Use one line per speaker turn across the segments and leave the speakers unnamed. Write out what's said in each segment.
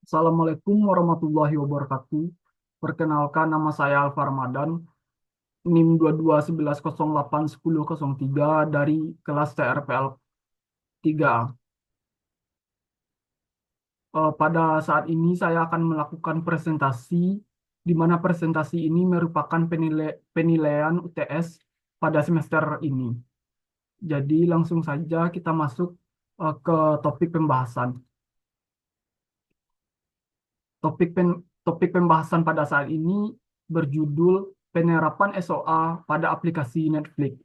Assalamualaikum warahmatullahi wabarakatuh. Perkenalkan, nama saya Alfa Ramadan, NIM 2211081003 dari kelas TRPL 3A. Pada saat ini saya akan melakukan presentasi, di mana presentasi ini merupakan penilaian UTS pada semester ini. Jadi langsung saja kita masuk ke topik pembahasan. Topik topik pembahasan pada saat ini berjudul penerapan SOA pada aplikasi Netflix.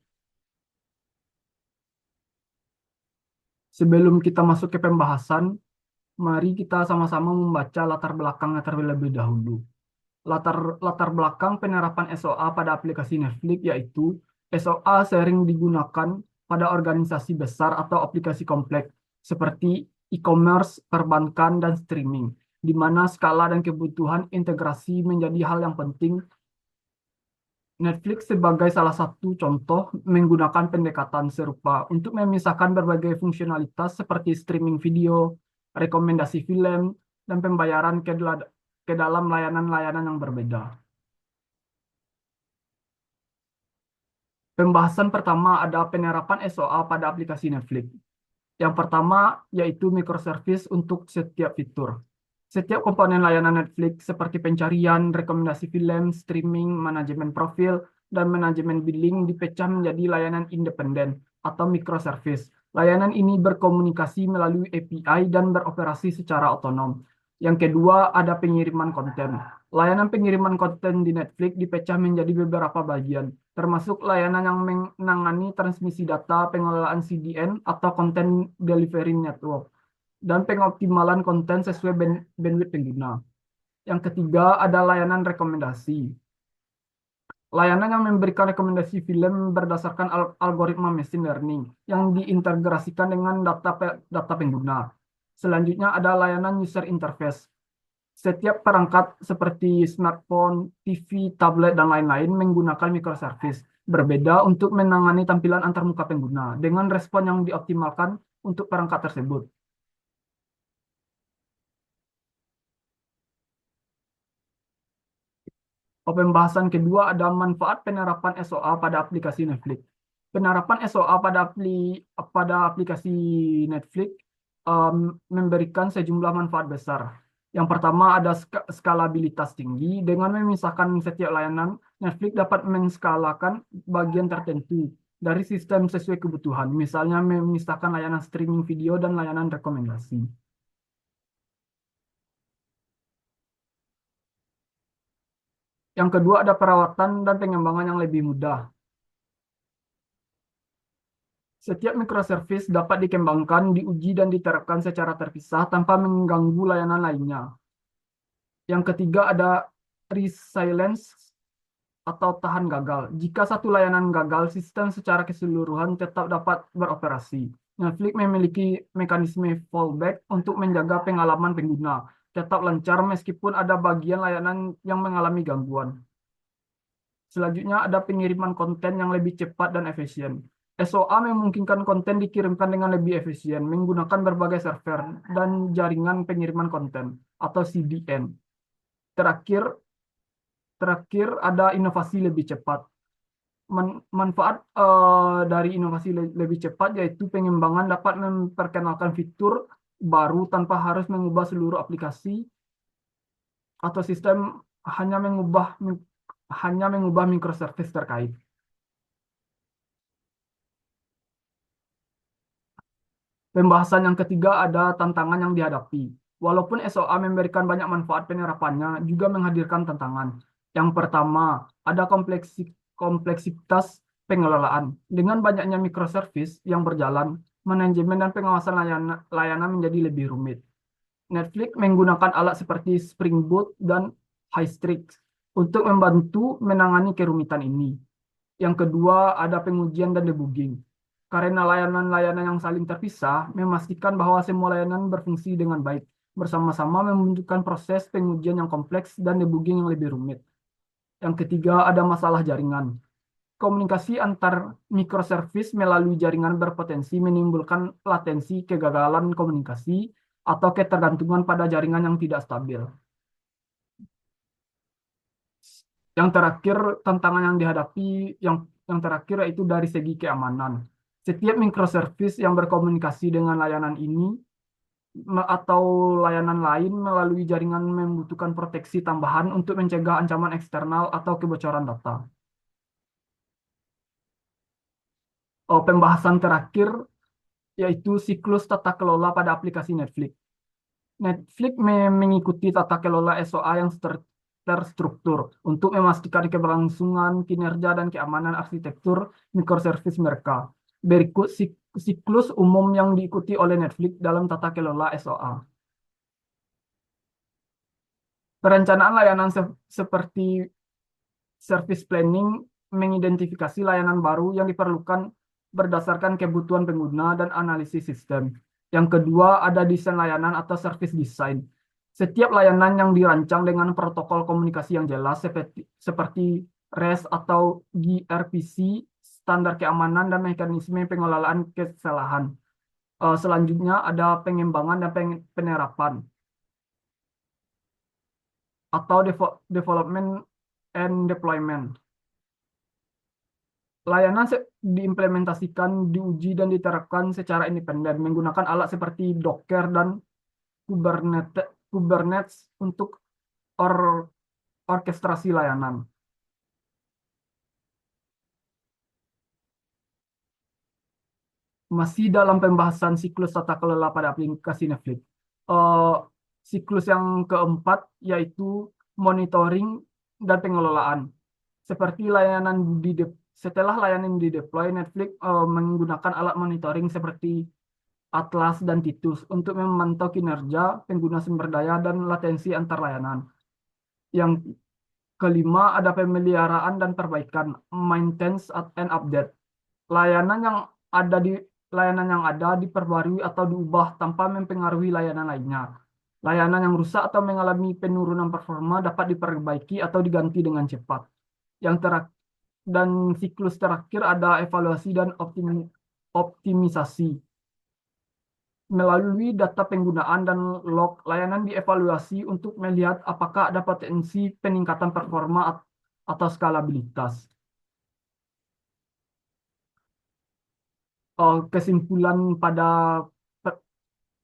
Sebelum kita masuk ke pembahasan, mari kita sama-sama membaca latar belakangnya terlebih dahulu. Latar latar belakang penerapan SOA pada aplikasi Netflix yaitu SOA sering digunakan pada organisasi besar atau aplikasi kompleks seperti e-commerce, perbankan, dan streaming, di mana skala dan kebutuhan integrasi menjadi hal yang penting. Netflix sebagai salah satu contoh menggunakan pendekatan serupa untuk memisahkan berbagai fungsionalitas seperti streaming video, rekomendasi film, dan pembayaran ke dalam layanan-layanan yang berbeda. Pembahasan pertama ada penerapan SOA pada aplikasi Netflix. Yang pertama yaitu microservice untuk setiap fitur. Setiap komponen layanan Netflix seperti pencarian, rekomendasi film, streaming, manajemen profil, dan manajemen billing dipecah menjadi layanan independen atau microservice. Layanan ini berkomunikasi melalui API dan beroperasi secara otonom. Yang kedua ada pengiriman konten. Layanan pengiriman konten di Netflix dipecah menjadi beberapa bagian, termasuk layanan yang menangani transmisi data, pengelolaan CDN atau Content Delivery Network, dan pengoptimalan konten sesuai bandwidth pengguna. Yang ketiga ada layanan rekomendasi. Layanan yang memberikan rekomendasi film berdasarkan algoritma machine learning yang diintegrasikan dengan data pengguna. Selanjutnya ada layanan user interface. Setiap perangkat seperti smartphone, TV, tablet, dan lain-lain menggunakan microservice berbeda untuk menangani tampilan antarmuka pengguna dengan respon yang dioptimalkan untuk perangkat tersebut. Pembahasan kedua ada manfaat penerapan SOA pada aplikasi Netflix. Penerapan SOA pada aplikasi Netflix memberikan sejumlah manfaat besar. Yang pertama ada skalabilitas tinggi. Dengan memisahkan setiap layanan, Netflix dapat menskalakan bagian tertentu dari sistem sesuai kebutuhan. Misalnya memisahkan layanan streaming video dan layanan rekomendasi. Yang kedua ada perawatan dan pengembangan yang lebih mudah. Setiap microservice dapat dikembangkan, diuji, dan diterapkan secara terpisah tanpa mengganggu layanan lainnya. Yang ketiga ada resilience atau tahan gagal. Jika satu layanan gagal, sistem secara keseluruhan tetap dapat beroperasi. Netflix memiliki mekanisme fallback untuk menjaga pengalaman pengguna tetap lancar meskipun ada bagian layanan yang mengalami gangguan. Selanjutnya ada pengiriman konten yang lebih cepat dan efisien. SOA memungkinkan konten dikirimkan dengan lebih efisien menggunakan berbagai server dan jaringan pengiriman konten atau CDN. Terakhir, terakhir ada inovasi lebih cepat. Manfaat dari inovasi lebih cepat yaitu pengembangan dapat memperkenalkan fitur baru tanpa harus mengubah seluruh aplikasi atau sistem, hanya mengubah microservice terkait. Pembahasan yang ketiga ada tantangan yang dihadapi. Walaupun SOA memberikan banyak manfaat, penerapannya juga menghadirkan tantangan. Yang pertama, ada kompleksitas pengelolaan. Dengan banyaknya microservice yang berjalan, manajemen dan pengawasan layanan menjadi lebih rumit. Netflix menggunakan alat seperti Spring Boot dan Hystrix untuk membantu menangani kerumitan ini. Yang kedua, ada pengujian dan debugging. Karena layanan-layanan yang saling terpisah, memastikan bahwa semua layanan berfungsi dengan baik. Bersama-sama membutuhkan proses pengujian yang kompleks dan debugging yang lebih rumit. Yang ketiga, ada masalah jaringan. Komunikasi antar microservice melalui jaringan berpotensi menimbulkan latensi, kegagalan komunikasi, atau ketergantungan pada jaringan yang tidak stabil. Yang terakhir, tantangan yang dihadapi yang terakhir yaitu dari segi keamanan. Setiap microservice yang berkomunikasi dengan layanan ini atau layanan lain melalui jaringan membutuhkan proteksi tambahan untuk mencegah ancaman eksternal atau kebocoran data. Pembahasan terakhir yaitu siklus tata kelola pada aplikasi Netflix. Netflix mengikuti tata kelola SOA yang terstruktur untuk memastikan keberlangsungan, kinerja, dan keamanan arsitektur microservice mereka. Berikut siklus umum yang diikuti oleh Netflix dalam tata kelola SOA. Perencanaan layanan seperti service planning mengidentifikasi layanan baru yang diperlukan berdasarkan kebutuhan pengguna dan analisis sistem. Yang kedua, ada desain layanan atau service design. Setiap layanan yang dirancang dengan protokol komunikasi yang jelas seperti REST atau gRPC, standar keamanan dan mekanisme pengelolaan kesalahan. Selanjutnya ada pengembangan dan penerapan atau development and deployment. Layanan diimplementasikan, diuji, dan diterapkan secara independen menggunakan alat seperti Docker dan Kubernetes untuk orkestrasi layanan. Masih dalam pembahasan siklus tata kelola pada aplikasi Netflix. Eh, Siklus yang keempat yaitu monitoring dan pengelolaan. Seperti setelah layanan di deploy, Netflix menggunakan alat monitoring seperti Atlas dan Titus untuk memantau kinerja, pengguna sumber daya, dan latensi antar layanan. Yang kelima ada pemeliharaan dan perbaikan, maintenance and update. Layanan yang ada di layanan yang ada diperbarui atau diubah tanpa mempengaruhi layanan lainnya. Layanan yang rusak atau mengalami penurunan performa dapat diperbaiki atau diganti dengan cepat. Yang terakhir dan siklus terakhir ada evaluasi dan optimisasi. Melalui data penggunaan dan log, layanan dievaluasi untuk melihat apakah ada potensi peningkatan performa atau skalabilitas. Kesimpulan pada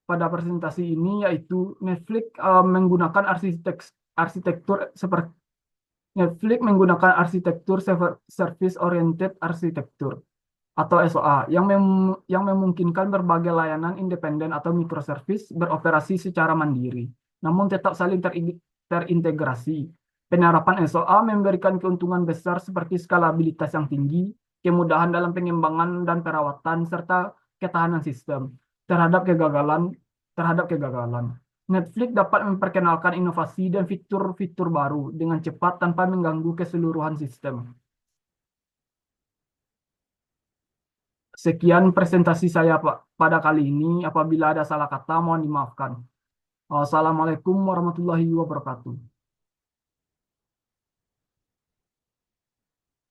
presentasi ini yaitu Netflix menggunakan arsitektur seperti Netflix menggunakan arsitektur service oriented arsitektur atau SOA yang memungkinkan berbagai layanan independen atau microservice beroperasi secara mandiri, namun tetap saling terintegrasi. Penerapan SOA memberikan keuntungan besar seperti skalabilitas yang tinggi, kemudahan dalam pengembangan dan perawatan, serta ketahanan sistem terhadap kegagalan. Netflix dapat memperkenalkan inovasi dan fitur-fitur baru dengan cepat tanpa mengganggu keseluruhan sistem. Sekian presentasi saya pada kali ini. Apabila ada salah kata, mohon dimaafkan. Assalamualaikum warahmatullahi wabarakatuh.